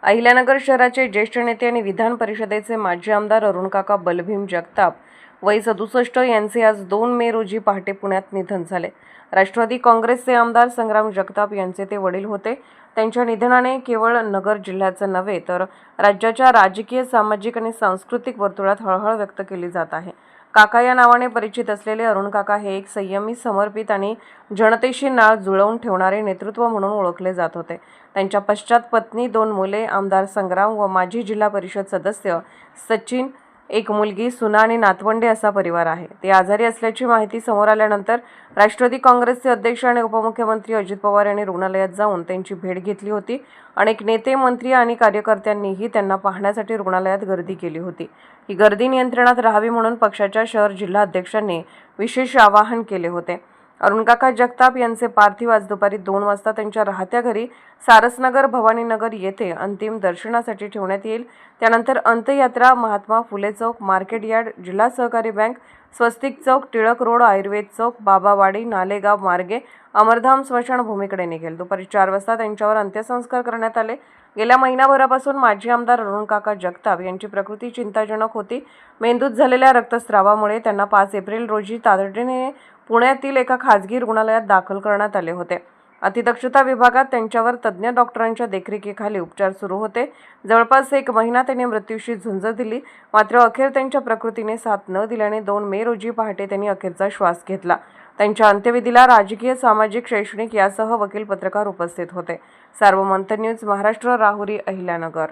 अहिल्यानगर शहराचे ज्येष्ठ नेते आणि विधान परिषदेचे माजी आमदार अरुणकाका बलभीम जगताप वय 67 यांचे आज 2 मे रोजी पहाटे पुण्यात निधन झाले। राष्ट्रवादी काँग्रेसचे आमदार संग्राम जगताप यांचे ते वडील होते। त्यांच्या निधनाने केवळ नगर जिल्ह्याचं नव्हे तर राज्याच्या राजकीय, सामाजिक आणि सांस्कृतिक वर्तुळात हळहळ व्यक्त केली जात आहे। काका या नावाने परिचित असलेले अरुणकाका हे एक संयमी, समर्पित आणि जनतेशी नाळ जुळवून ठेवणारे नेतृत्व म्हणून ओळखले जात होते। त्यांच्या पश्चात पत्नी, 2 मुले, आमदार संग्राम व माजी जिल्हा परिषद सदस्य सचिन, एक मुलगी, सुना आणि नातवंडे असा परिवार आहे। ते आजारी असल्याची माहिती समोर आल्यानंतर राष्ट्रवादी काँग्रेसचे अध्यक्ष आणि उपमुख्यमंत्री अजित पवार यांनी रुग्णालयात जाऊन त्यांची भेट घेतली होती। अनेक नेते, मंत्री आणि कार्यकर्त्यांनीही त्यांना पाहण्यासाठी रुग्णालयात गर्दी केली होती। ही गर्दी नियंत्रणात राहावी म्हणून पक्षाच्या शहर जिल्हा अध्यक्षांनी विशेष आवाहन केले होते। अरुणकाका जगताप यांचे पार्थिव आज दुपारी 2 वाजता त्यांच्या राहत्या घरी सारसनगर, भवानीनगर येथे अंतिम दर्शनासाठी ठेवण्यात येईल। त्यानंतर अंत्ययात्रा महात्मा फुले चौक, मार्केट यार्ड, जिल्हा सहकारी बँक, स्वस्तिक चौक, टिळक रोड, आयुर्वेद चौक, बाबावाडी, नालेगाव मार्गे अमरधाम स्मशानभूमीकडे निघेल। दुपारी 4 वाजता त्यांच्यावर अंत्यसंस्कार करण्यात आले। गेल्या महिनाभरापासून माजी आमदार अरुणकाका जगताप यांची प्रकृती चिंताजनक होती। मेंदूत झालेल्या रक्तस्रावामुळे त्यांना 5 एप्रिल रोजी तातडीने पुण्यातील एका खासगी रुग्णालयात दाखल करण्यात आले होते। अतिदक्षता विभागात त्यांच्यावर तज्ज्ञ डॉक्टरांच्या देखरेखीखाली उपचार सुरू होते। जवळपास 1 महिना त्यांनी मृत्यूशी झुंज दिली, मात्र अखेर त्यांच्या प्रकृतीने साथ न दिल्याने 2 मे रोजी पहाटे त्यांनी अखेरचा श्वास घेतला। त्यांच्या अंत्यविधीला राजकीय, सामाजिक, शैक्षणिक यासह वकील, पत्रकार उपस्थित होते। सार्वमंत न्यूज महाराष्ट्र, राहुरी, अहिल्यानगर।